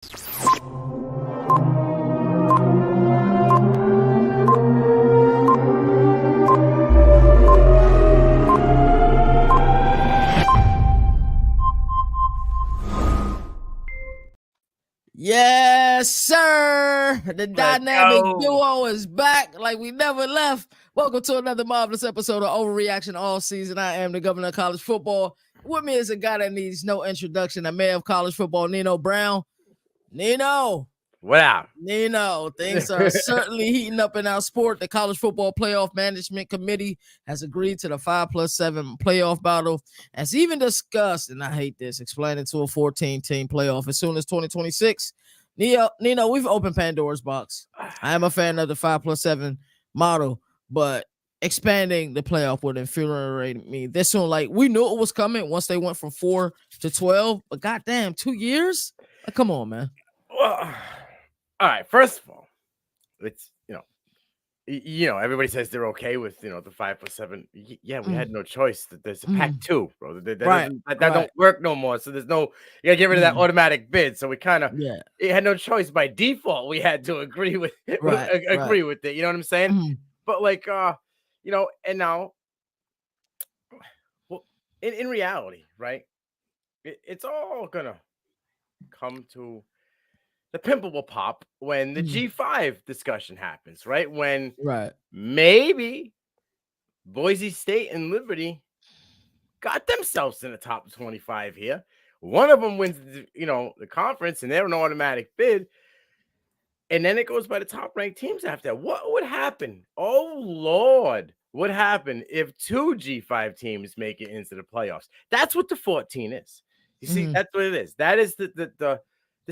Yes, sir. The dynamic duo is back like we never left. Welcome to another marvelous episode of Overreaction Offseason. I am the governor of college football. With me is a guy that needs no introduction, the mayor of college football, Nino Brown. Nino. What up? Nino, things are certainly heating up in our sport. The College Football Playoff Management Committee has agreed to the 5+7 playoff battle. As even discussed, and I hate this, explaining to a 14-team playoff as soon as 2026. Nino, we've opened Pandora's box. I am a fan of the 5+7 model, but expanding the playoff would infuriate me this soon. Like, we knew it was coming once they went from 4 to 12, but goddamn, 2 years? Like, come on, man. Well, all right, first of all, it's, everybody says they're okay with, the 5+7. Yeah, we had no choice. There's a Pac-2, bro. That don't work no more. So there's no, you got to get rid of that automatic bid. So we kind of, it had no choice by default. We had to agree with it. Agree with it. You know what I'm saying? But like, and now, well, in reality, right? It's all gonna come to the pimple will pop when the G5 discussion happens, right? When maybe Boise State and Liberty got themselves in the top 25 here. One of them wins, the conference, and they're an automatic bid. And then it goes by the top ranked teams after that. What would happen? Oh, Lord. What happened if 2 G5 teams make it into the playoffs? That's what the 14 is. You see, that's what it is. That is the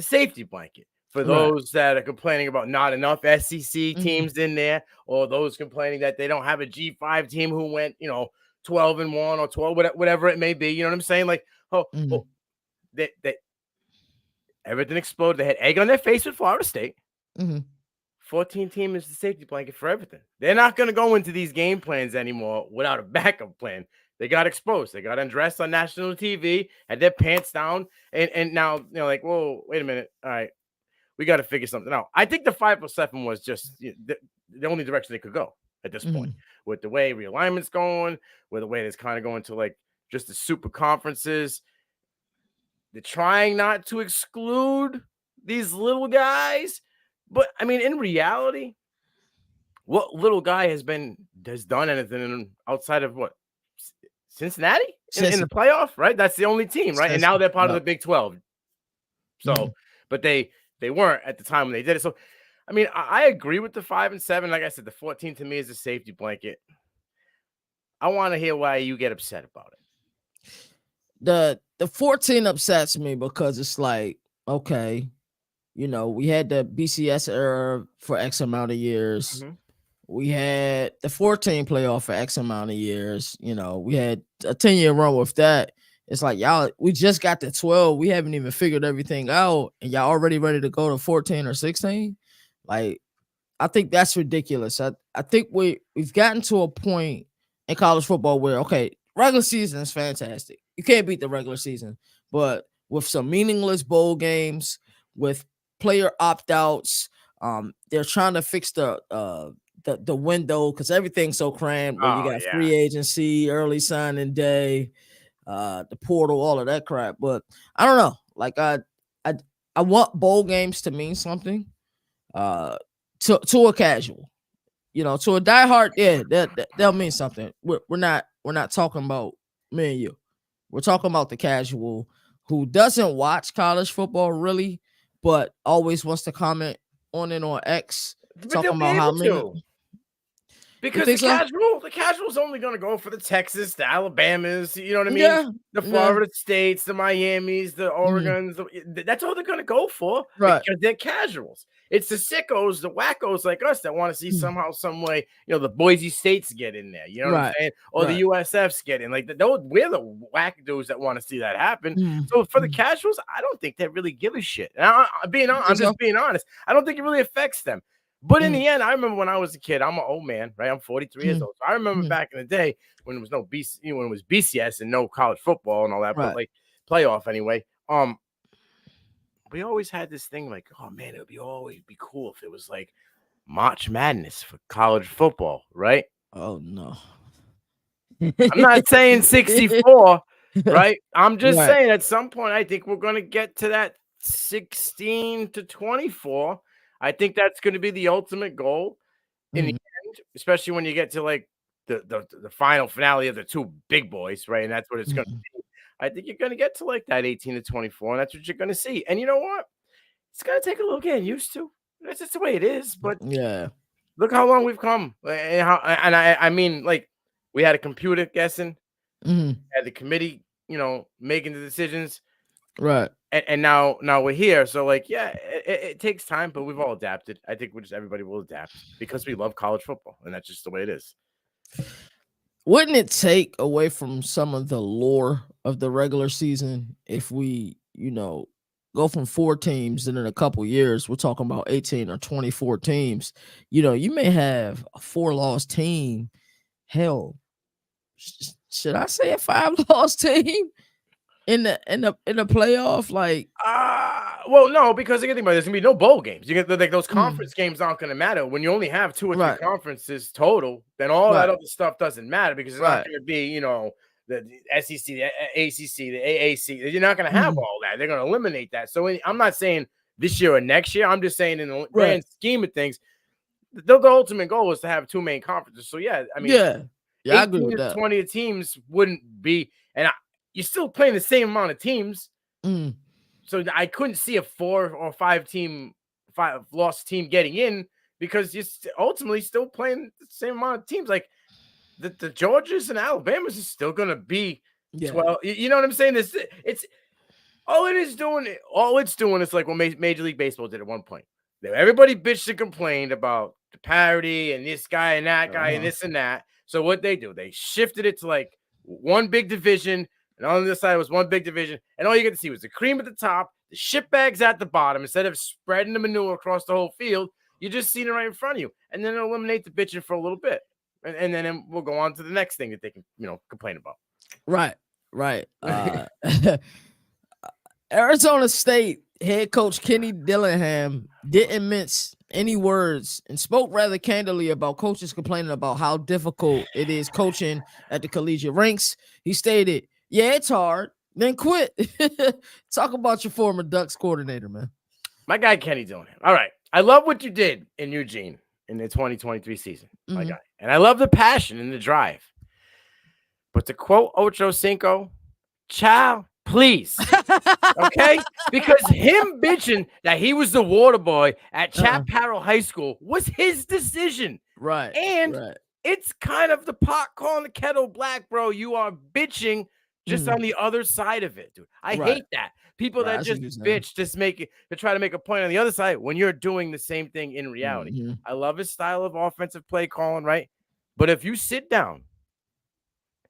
safety blanket for those that are complaining about not enough SEC teams in there, or those complaining that they don't have a G5 team who went, 12-1 or 12, whatever it may be. You know what I'm saying? Like, they everything exploded. They had egg on their face with Florida State. 14 team is the safety blanket for everything. They're not going to go into these game plans anymore without a backup plan. They got exposed. They got undressed on national TV, had their pants down, and now like, whoa, wait a minute. All right, we got to figure something out. I think the 5+7 was just the only direction they could go at this point, with the way realignment's going, with the way it's kind of going to like just the super conferences. They're trying not to exclude these little guys, but I mean, in reality, what little guy has done anything outside of what? Cincinnati in the playoff, right? That's the only team, right? And now they're part of the Big 12. So, but they weren't at the time when they did it. So, I mean, I agree with the 5 and 7. Like I said, the 14 to me is a safety blanket. I want to hear why you get upset about it. The 14 upsets me because it's like, okay, we had the BCS era for X amount of years. We had the 14 playoff for X amount of years. We had a 10-year run with that. It's like, y'all, we just got to 12. We haven't even figured everything out, and y'all already ready to go to 14 or 16. Like, I think that's ridiculous. I think we've gotten to a point in college football where, okay, regular season is fantastic. You can't beat the regular season, but with some meaningless bowl games, with player opt-outs, they're trying to fix the window because everything's so crammed. Where you got free agency, early signing day, the portal, all of that crap. But I don't know. Like I want bowl games to mean something. To a casual, to a diehard, they'll mean something. We're not talking about me and you. We're talking about the casual who doesn't watch college football really, but always wants to comment on it on X. But talking about how many. Because the casual's only going to go for the Texas, the Alabamas, you know what I mean? The Florida States, the Miamis, the Oregons. That's all they're going to go for, because they're casuals. It's the sickos, the wackos like us that want to see somehow, some way, the Boise States get in there. You know what I'm saying? Or the USFs get in. Like, we're the wackadoos that want to see that happen. So for the casuals, I don't think they really give a shit. And I'm just being honest. I don't think it really affects them. But in the end, I remember when I was a kid. I'm an old man, right? I'm 43 years old. So I remember back in the day when there was no when it was BCS and no college football and all that, but like playoff anyway. we always had this thing like, oh man, it would always be cool if it was like March Madness for college football, right? Oh no. I'm not saying 64, right? I'm just Right. saying at some point I think we're going to get to that 16 to 24. I think that's going to be the ultimate goal in the end, especially when you get to like the final finale of the two big boys, right? And that's what it's going to be. I think you're going to get to like that 18 to 24, and that's what you're going to see. And you know what? It's going to take a little getting used to. That's just the way it is. But yeah, look how long we've come. And I mean, like, we had a computer guessing, had the committee, making the decisions. Right. And now we're here. So, like, yeah, it takes time, but we've all adapted. I think everybody will adapt because we love college football, and that's just the way it is. Wouldn't it take away from some of the lore of the regular season if we, go from 4 teams and in a couple years we're talking about 18 or 24 teams? You may have a 4-loss team. Hell, should I say a 5-loss team in the playoff? Like, well, no, because you think about it, there's gonna be no bowl games. You get like those conference games aren't gonna matter when you only have 2 or 3 conferences total. Then all that other stuff doesn't matter because it's not gonna be, the SEC, the ACC, the AAC. You're not gonna have all that. They're gonna eliminate that. So I'm not saying this year or next year. I'm just saying in the grand scheme of things, the ultimate goal is to have 2 main conferences. So yeah, I mean, I agree with that. 20 teams wouldn't be, and you're still playing the same amount of teams. So I couldn't see a 4 or 5 loss team getting in because you're ultimately still playing the same amount of teams. Like the Georgias and Alabamas is still going to be 12. You know what I'm saying? It's all it's doing is like what Major League Baseball did at one point. Everybody bitched and complained about the parity and this guy and that guy and this and that. So what they do, they shifted it to like one big division. And on the other side was one big division. And all you get to see was the cream at the top, the shit bags at the bottom. Instead of spreading the manure across the whole field, you just seen it right in front of you. And then eliminate the bitching for a little bit. And then we'll go on to the next thing that they can, complain about. Right. Arizona State head coach Kenny Dillingham didn't mince any words and spoke rather candidly about coaches complaining about how difficult it is coaching at the collegiate ranks. He stated, "Yeah, it's hard. Then quit." Talk about your former Ducks coordinator, man. My guy, Kenny Dillingham. All right. I love what you did in Eugene in the 2023 season, my guy. And I love the passion and the drive. But to quote Ocho Cinco, child, please. Okay? Because him bitching that he was the water boy at Chaparral High School was his decision. Right. And it's kind of the pot calling the kettle black, bro. You are bitching just on the other side of it, dude. I hate that. People that just bitch, to try to make a point on the other side when you're doing the same thing in reality. I love his style of offensive play calling, right? But if you sit down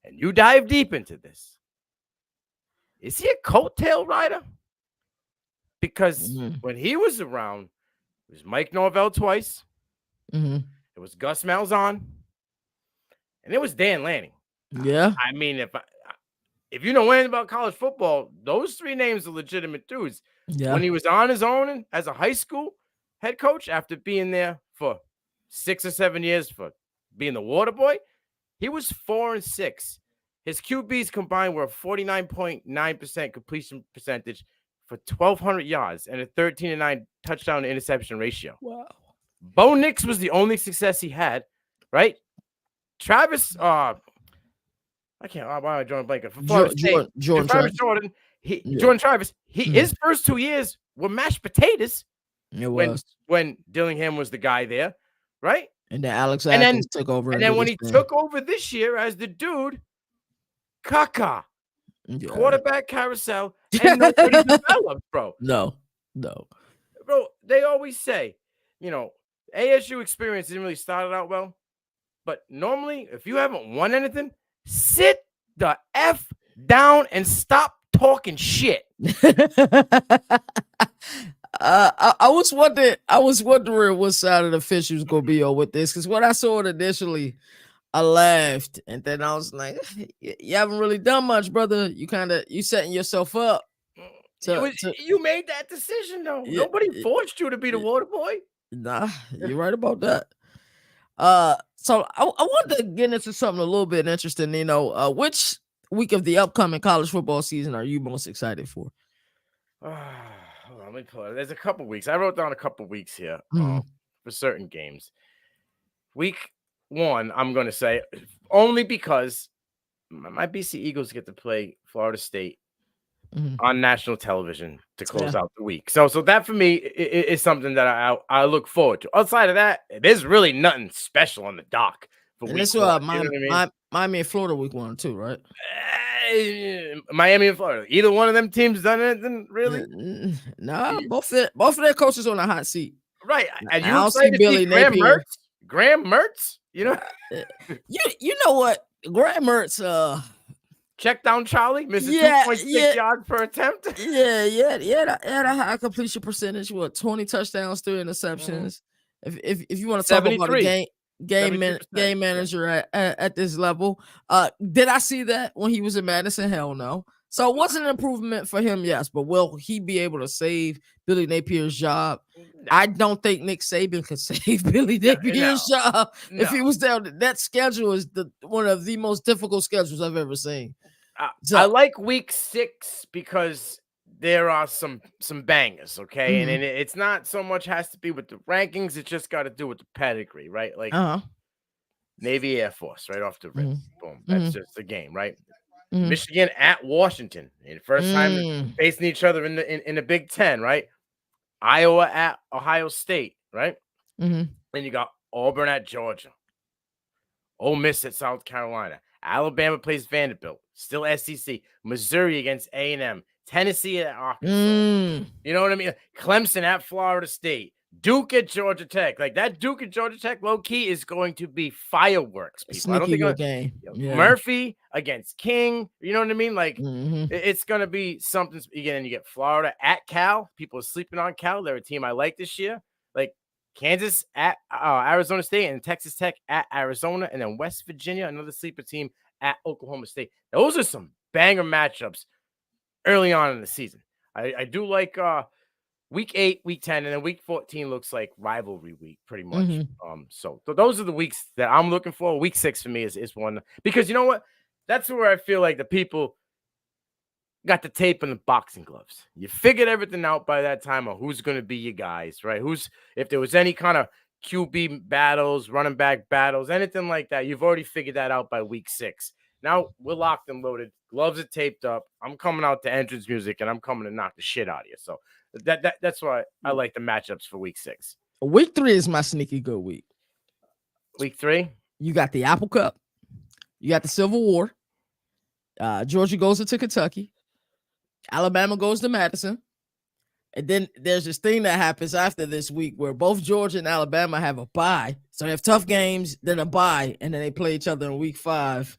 and you dive deep into this, is he a coattail rider? Because when he was around, it was Mike Norvell twice. It was Gus Malzahn. And it was Dan Lanning. Yeah. I mean, if you know anything about college football, those 3 names are legitimate dudes. Yeah. When he was on his own as a high school head coach, after being there for 6 or 7 years for being the water boy, he was 4-6. His QBs combined were a 49.9% completion percentage for 1,200 yards and a 13-9 touchdown to interception ratio. Wow. Bo Nix was the only success he had, right? Travis, I can't. Why am I drawing a blank? Jordan Travis. His first 2 years were mashed potatoes. It was when Dillingham was the guy there, right? And then Alex Atkins took over. And then when he took over this year as the dude, Kaka, quarterback carousel, and nobody developed, bro. No, bro. They always say, ASU experience didn't really start out well, but normally, if you haven't won anything, sit the F down and stop talking shit. I was wondering what side of the fish was gonna be on with this, because when I saw it initially, I laughed, and then I was like, "You haven't really done much, brother. You setting yourself up You made that decision, though. Yeah, Nobody forced you to be the water boy. Nah, you're right about that. So I wanted to get into something a little bit interesting. Which week of the upcoming college football season are you most excited for? Let me pull it. There's a couple weeks. I wrote down a couple weeks here for certain games. Week 1, I'm going to say, only because my BC Eagles get to play Florida State on national television to close out the week. So that for me is something that I look forward to. Outside of that, there's really nothing special on the dock for week 1. Miami and Florida week 1 too, right? Miami and Florida. Either one of them teams done anything really? Nah, both of their coaches on the hot seat. Right. And you excited to see Graham Mertz? Graham Mertz? You know? you know what? Graham Mertz check down Charlie, misses 2.6 yards per attempt. Yeah, had a high completion percentage. 20 touchdowns, 3 interceptions. If you want to talk about a game manager at this level, did I see that when he was in Madison? Hell no. So it wasn't an improvement for him, yes, but will he be able to save Billy Napier's job? No. I don't think Nick Saban could save Billy Napier's job if he was down. That schedule is one of the most difficult schedules I've ever seen. I like week 6 because there are some bangers, okay? And it's not so much has to be with the rankings. It just got to do with the pedigree, right? Like Navy Air Force right off the rip. Boom. That's just the game, right? Michigan at Washington. The first time facing each other in the Big Ten, right? Iowa at Ohio State, right? Then you got Auburn at Georgia. Ole Miss at South Carolina. Alabama plays Vanderbilt. Still SEC. Missouri against A&M. Tennessee at Arkansas. You know what I mean? Clemson at Florida State. Duke at Georgia Tech. Like that Duke at Georgia Tech, low key, is going to be fireworks. People. I don't think game. Murphy against King. You know what I mean? Like it's going to be something. Again, you get Florida at Cal. People are sleeping on Cal. They're a team I like this year. Like Kansas at Arizona State and Texas Tech at Arizona, and then West Virginia, another sleeper team at Oklahoma State. Those are some banger matchups early on in the season. I do like week 8, week 10, and then week 14 looks like rivalry week pretty much. So those are the weeks that I'm looking for. Week 6 for me is one, because you know what? That's where I feel like the people got the tape and the boxing gloves. You figured everything out by that time on who's going to be your guys, right? If there was any kind of QB battles, running back battles, anything like that, you've already figured that out by week 6. Now we're locked and loaded. Gloves are taped up. I'm coming out to entrance music, and I'm coming to knock the shit out of you. So that's why I like the matchups for week 6. Week 3 is my sneaky good week. Week 3? You got the Apple Cup. You got the Civil War. Georgia goes into Kentucky. Alabama goes to Madison. And then there's this thing that happens after this week where both Georgia and Alabama have a bye. So they have tough games, then a bye, and then they play each other in week 5.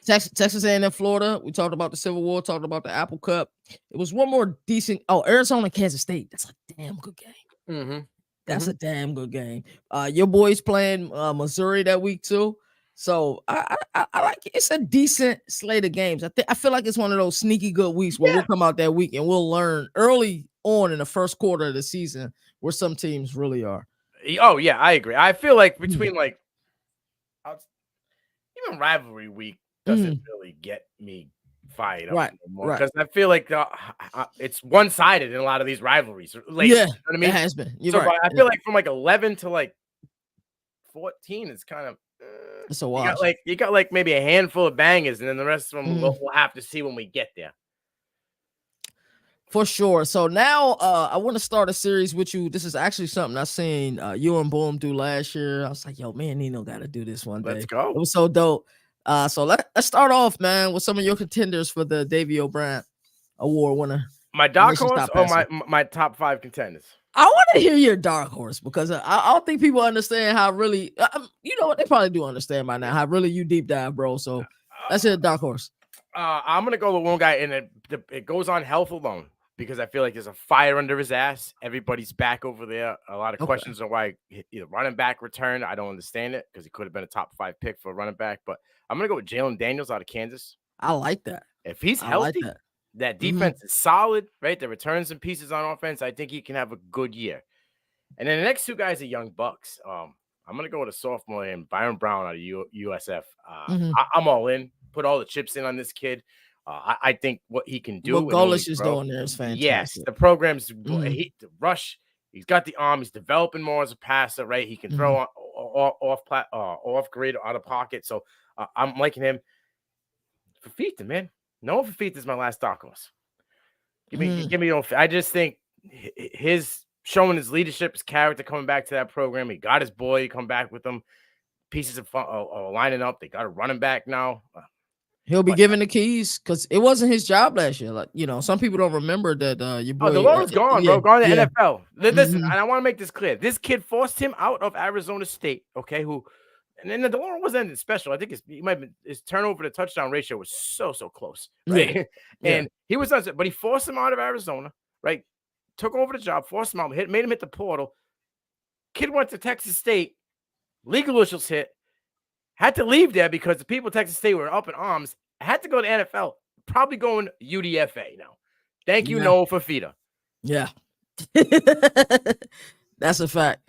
Texas A&M, Florida. We talked about the Civil War, talked about the Apple Cup. It was one more decent. Oh, Arizona, Kansas State. That's a damn good game. That's a damn good game. Your boys playing Missouri that week too. So I like it. It's a decent slate of games. I feel like it's one of those sneaky good weeks where we'll come out that week and we'll learn early on in the first quarter of the season where some teams really are. Oh yeah, I agree. I feel like between like even rivalry week doesn't really get me fired up anymore, because I feel like it's one-sided in a lot of these rivalries. Lately, yeah, you know what I mean? It has been. I feel like from like 11 to like 14, it's kind of it's a wash. You got like maybe a handful of bangers, and then the rest of them we'll have to see when we get there. For sure. So now I want to start a series with you. This is actually something I seen you and Boom do last year. I was like, yo, man, Nino got to do this one day. Let's go. It was so dope. So let's start off, man, with some of your contenders for the Davey O'Brien Award winner. My dark horse or my top 5 contenders? I want to hear your dark horse, because I don't think people understand how really, you know what, they probably do understand by now how really you deep dive, bro. So let's hear dark horse. I'm going to go with one guy, and it goes on health alone, because I feel like there's a fire under his ass. Everybody's back over there. A lot of questions on why either running back returned. I don't understand it, because he could have been a top 5 pick for a running back. But I'm going to go with Jalen Daniels out of Kansas. I like that. If he's I like healthy, that. that defense is solid, right? The returns and pieces on offense, I think he can have a good year. And then the next two guys are young bucks. I'm gonna go with a sophomore and Byron Brown out of USF. I'm all in. Put all the chips in on this kid. I think what he can do What and only Golish is grow. doing there is Yes, fantastic. the program's the rush. He's got the arm. He's developing more as a passer, right? He can throw off grid, out of pocket. So I'm liking him. Fafita, man. Noah Fafita is my last dark horse. Give me. I just think his showing his leadership, his character, coming back to that program. He got his boy. He come back with them. Pieces of fun, lining up. They got a running back now. He'll be given the keys because it wasn't his job last year. Like, some people don't remember that your boy. Deloro's gone, bro. Gone to the NFL. Listen, Mm-hmm. and I want to make this clear. This kid forced him out of Arizona State. Okay, and then the Deloro wasn't anything special. I think his turnover to touchdown ratio was so close, right? Yeah. And he was not, but he forced him out of Arizona, right? Took over the job, forced him out, made him hit the portal. Kid went to Texas State, legal issues hit, had to leave there because the people at Texas State were up in arms. Had to go to NFL, probably going UDFA now. Thank you, Noah Fafita. Yeah. That's a fact.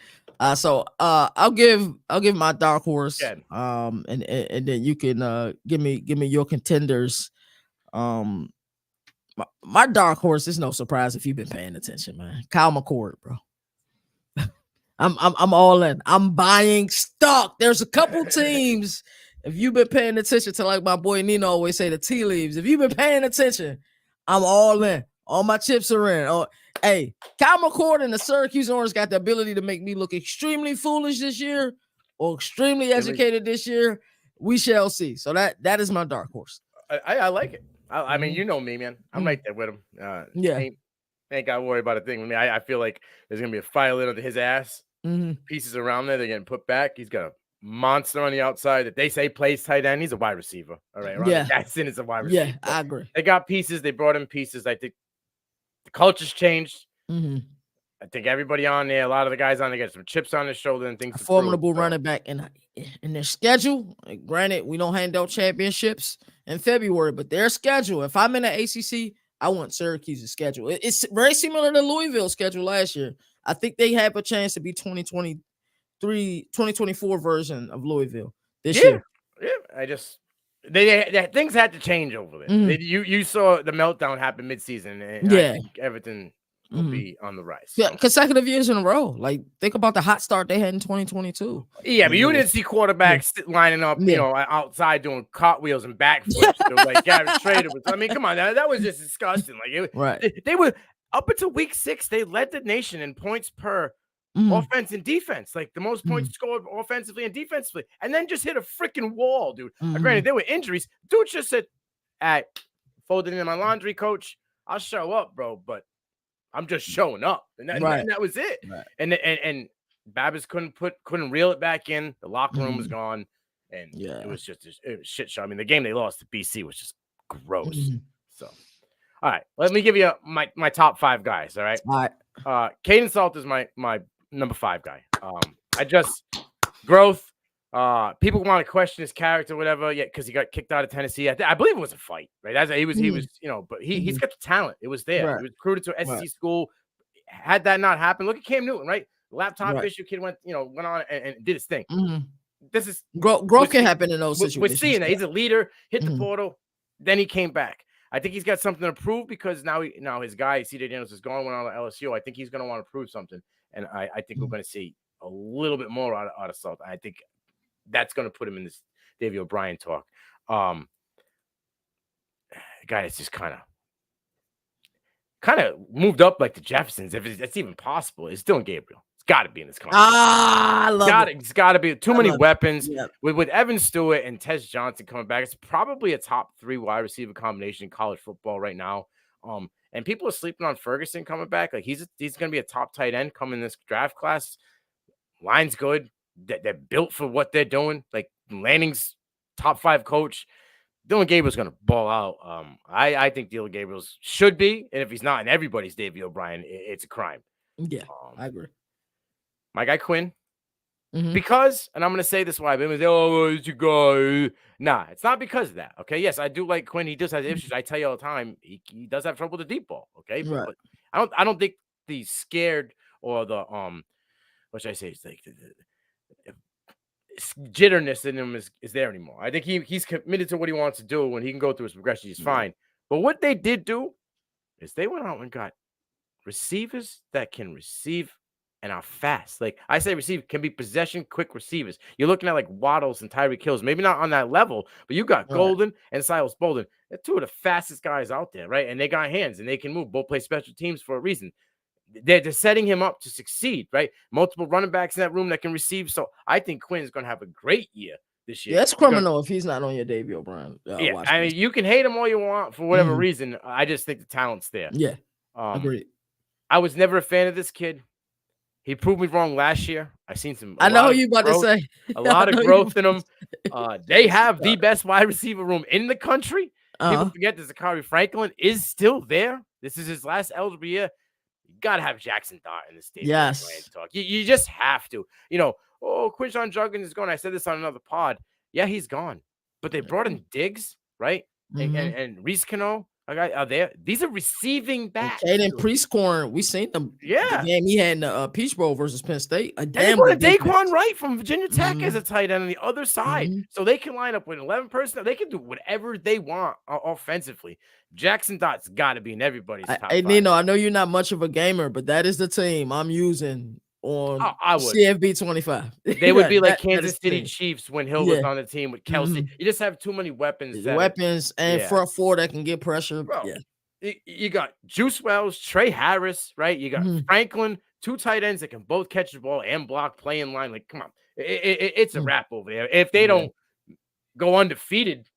So I'll give my dark horse. And then you can give me your contenders. My dark horse is no surprise if you've been paying attention, man. Kyle McCord, bro. I'm all in. I'm buying stock. There's a couple teams. If you've been paying attention to, like my boy Nino always say, the tea leaves. If you've been paying attention, I'm all in. All my chips are in. Oh, hey, Kyle McCord and the Syracuse Orange got the ability to make me look extremely foolish this year or extremely educated this year. We shall see. So that is my dark horse. I like it. I mean, you know me, man. I'm right there with him. Ain't got to worry about a thing with me. I feel like there's going to be a fire lit under his ass. Pieces around there, they're getting put back. He's got a monster on the outside that they say plays tight end. He's a wide receiver. All right. Jackson is a wide receiver. Yeah, I agree. They got pieces. They brought in pieces. I think the culture's changed. I think everybody on there, a lot of the guys on there get some chips on their shoulder and things. A formidable running back in their schedule. Granted, we don't hand out championships in February, but their schedule, if I'm in the ACC, I want Syracuse's schedule. It's very similar to Louisville's schedule last year. I think they have a chance to be 2024 version of Louisville this year. Yeah, I just things had to change over there. You saw the meltdown happen midseason, and I think everything will be on the rise. So. Consecutive years in a row. Like, think about the hot start they had in 2022. Yeah, but you didn't see quarterbacks lining up, outside doing cartwheels and backflips. Like Gary Schrader was. I mean, come on, that was just disgusting. Like, they were up until week 6. They led the nation in points per offense and defense, like the most points scored offensively and defensively, and then just hit a freaking wall, dude. Granted, there were injuries. Dude just said, folded in my laundry, coach. I'll show up, bro, but I'm just showing up, and that was it. And Babbage couldn't reel it back in. The locker room was gone, and it was just a shit show. I mean, the game they lost to BC was just gross. So, all right, let me give you my top 5 guys. All right. Caden Salt is my number 5 guy. Growth. People want to question his character, whatever, because he got kicked out of Tennessee. I believe it was a fight, right? He was, but he's got the talent. It was there. He was recruited to SEC school. Had that not happened, look at Cam Newton, right? Laptop issue, kid went on and did his thing. This is growth can happen in those situations. We're seeing that he's a leader, hit the portal, then he came back. I think he's got something to prove because now his guy CJ Daniels is gone, went on to LSU. I think he's going to want to prove something, and I think we're going to see a little bit more out of Salt. I think that's going to put him in this Davey O'Brien talk. Guy that's just kind of moved up like the Jeffersons, if that's even possible. It's Dylan Gabriel. It's got to be in this conversation. I love it. It's got to be too many weapons. With Evan Stewart and Tez Johnson coming back, it's probably a top 3 wide receiver combination in college football right now. And people are sleeping on Ferguson coming back. Like he's going to be a top tight end coming in this draft class. Line's good. They're built for what they're doing. Like Lanning's top 5 coach. Dylan Gabriel's going to ball out. I think Dylan Gabriel's should be. And if he's not in everybody's Davey O'Brien, it's a crime. Yeah, I agree. My guy Quinn, Because, and I'm going to say this why, but oh, it's a guy. Nah, it's not because of that. Okay. Yes, I do like Quinn. He does have issues. I tell you all the time, he does have trouble with the deep ball. Okay. Right. But I don't think the scared or the, what should I say? It's like the jitterness in him is there anymore. I think he's committed to what he wants to do. When he can go through his progression, he's fine. But what they did do is they went out and got receivers that can receive and are fast. Like I say, receive can be possession quick receivers. You're looking at like Waddles and Tyreek Hills, maybe not on that level, but you got Golden and Silas Bolden. They're two of the fastest guys out there, right? And they got hands and they can move. Both play special teams for a reason. They're setting him up to succeed, right? Multiple running backs in that room that can receive. So I think Quinn's going to have a great year this year. Yeah, it's criminal if he's not on your Davey O'Brien. Yeah, I mean, you can hate him all you want for whatever reason. I just think the talent's there. Yeah, agreed. I was never a fan of this kid. He proved me wrong last year. I seen some. I know who you about to say. A lot of growth in him. They have the best wide receiver room in the country. People forget that Zachary Franklin is still there. This is his last eligible year. You gotta have Jackson Dart in the stadium. Yes, talk. You just have to. You know, Quinshon Judkins is gone. I said this on another pod. Yeah, he's gone. But they brought in Diggs, right? And Reese Cano. Are there? These are receiving backs. Caden Prieskorn, we seen them. Yeah, the game he had in the Peach Bowl versus Penn State. And they put a Daquan Wright from Virginia Tech as a tight end on the other side, so they can line up with 11 personnel. They can do whatever they want offensively. Jackson Dart's got to be in everybody's top five. Nino, I know you're not much of a gamer, but that is the team I'm using on CFB 25. They would be like Kansas City Chiefs when Hill was on the team with Kelsey. You just have too many weapons. And front four that can get pressure. Bro, you got Juice Wells, Trey Harris, right? You got Franklin, two tight ends that can both catch the ball and block, play in line. Like, come on. It's a wrap over there. If they don't go undefeated,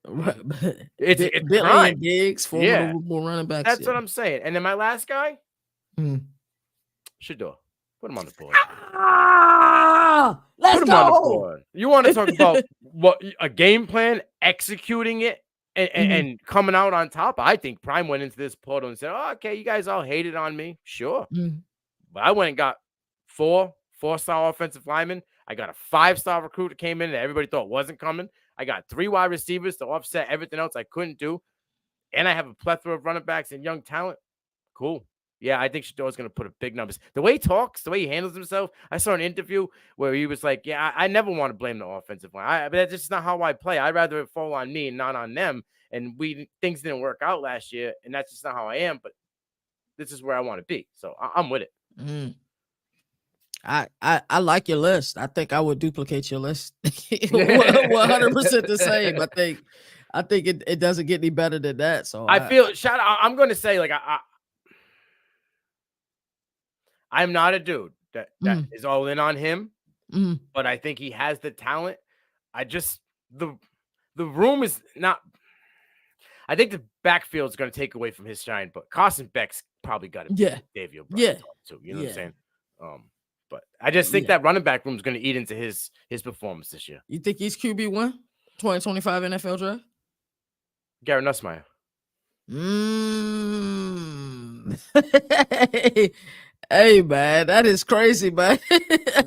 it's Bentley and Diggs, formidable running backs. That's what I'm saying. And then my last guy, Shador. Put him on the board. Let's go. You want to talk about what a game plan, executing it, and coming out on top? I think Prime went into this portal and said, "Oh, okay, you guys all hated on me, sure." But I went and got four-star offensive linemen. I got a 5-star recruit that came in that everybody thought wasn't coming. I got 3 wide receivers to offset everything else I couldn't do, and I have a plethora of running backs and young talent. Cool. Yeah, I think Shador's going to put up big numbers. The way he talks, the way he handles himself. I saw an interview where he was like, yeah, I never want to blame the offensive line. But that's just not how I play. I'd rather it fall on me and not on them. And things didn't work out last year, and that's just not how I am. But this is where I want to be. So I'm with it. I like your list. I think I would duplicate your list. 100% the same. I think it doesn't get any better than that. So I feel shout out. I'm going to say, like, I'm not a dude that is all in on him, but I think he has the talent. I just the room is not. I think the backfield is going to take away from his shine, but Carson Beck's probably got it. Davey O'Brien too. You know what I'm saying? But I just think that running back room is going to eat into his performance this year. You think he's QB1 2025 NFL draft? Garrett Nussmeier. Hey, man, that is crazy, man.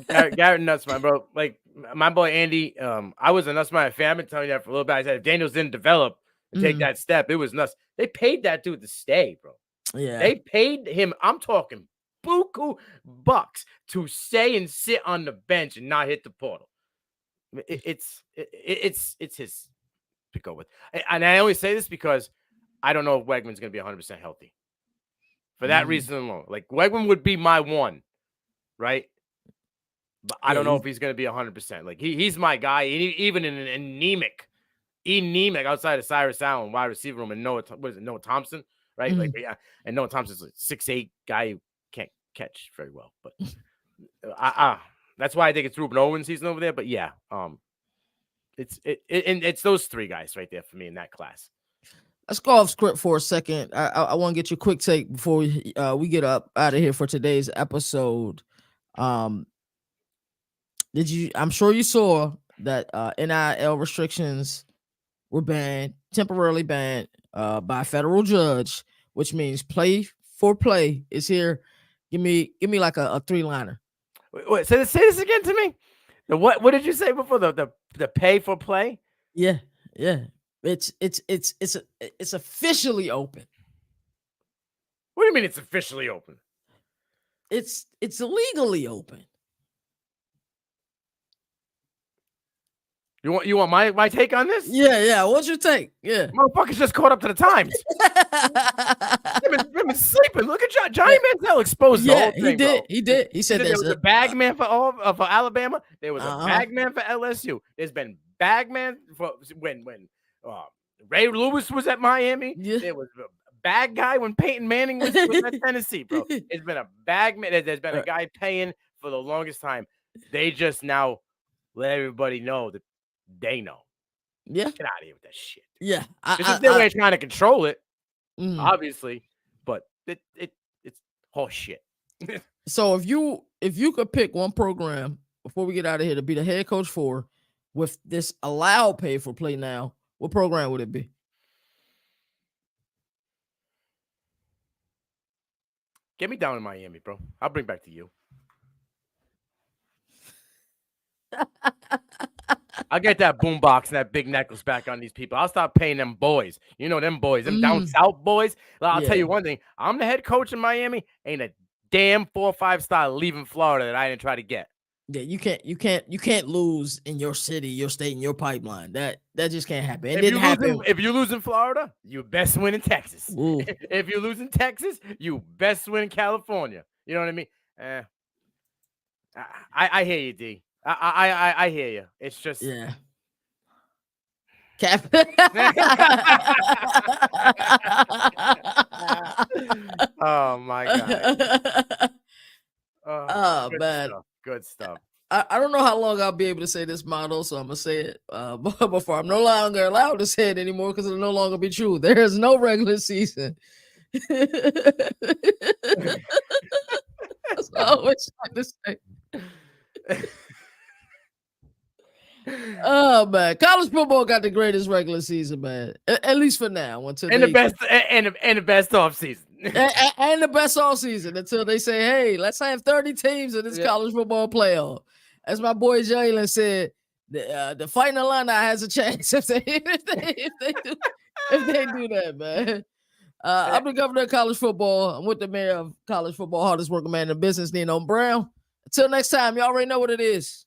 Garrett Nussmeier, bro. Like, my boy Andy, I was a Nussmeier fan. I've been telling you that for a little bit. I said if Daniels didn't develop and take that step, it was nuts. They paid that dude to stay, bro. Yeah. They paid him, I'm talking buku bucks to stay and sit on the bench and not hit the portal. It's his to go with. And I only say this because I don't know if Wegman's going to be 100% healthy. For that reason alone. Like, Wegman would be my one, right? But I don't know if he's going to be 100%. Like, he's my guy. Even in an anemic outside of Cyrus Allen, wide receiver room, and Noah Thompson, right? Like, yeah, and Noah Thompson's a 6'8" guy who can't catch very well. But that's why I think it's Ruben Owens season over there. But yeah, it's those 3 guys right there for me in that class. Let's go off script for a second. I want to get your quick take before we get up out of here for today's episode. I'm sure you saw that NIL restrictions were temporarily banned by a federal judge, which means play for play is here. Give me like a 3-liner. Wait, say this again to me. What did you say before? The pay for play? Yeah. It's officially open. What do you mean it's officially open? It's legally open. You want my take on this? Yeah. What's your take? Yeah. Motherfuckers just caught up to the times. They've been sleeping. Look at Johnny Manziel exposed the whole thing. He did. He said there was a bag man for Alabama. There was a bag man for LSU. There's been bag man for when Ray Lewis was at Miami. Yeah. There was a bag guy when Peyton Manning was at Tennessee, bro. It's been a bag man. There's been a guy paying for the longest time. They just now let everybody know that they know. Yeah. Get out of here with that shit. Yeah. This is their way of trying to control it, obviously, but it's horse shit. So if you could pick one program before we get out of here to be the head coach for with this allowed pay for play now, what program would it be? Get me down in Miami, bro. I'll bring back to you. I'll get that boombox and that big necklace back on these people. I'll stop paying them boys. You know them boys, them down south boys. I'll tell you one thing. I'm the head coach in Miami. Ain't a damn 4 or 5 star leaving Florida that I didn't try to get. Yeah, you can't lose in your city, your state, and your pipeline. That just can't happen. If you lose in Florida, you best win in Texas. If you lose in Texas, you best win in California. You know what I mean? I hear you, D. I hear you. It's just Cap. Oh my god. Oh man. Good stuff. I don't know how long I'll be able to say this motto, so I'm gonna say it before I'm no longer allowed to say it anymore because it'll no longer be true. There is no regular season. That's what I always try to say. Oh man, college football got the greatest regular season, man. At least for now, until the best off season, and the best off season until they say, "Hey, let's have 30 teams in this college football playoff." As my boy Jalen said, the Fighting Illini has a chance if they do that, man. I'm the governor of college football. I'm with the mayor of college football, hardest working man in the business, Nino Brown. Until next time, you already know what it is.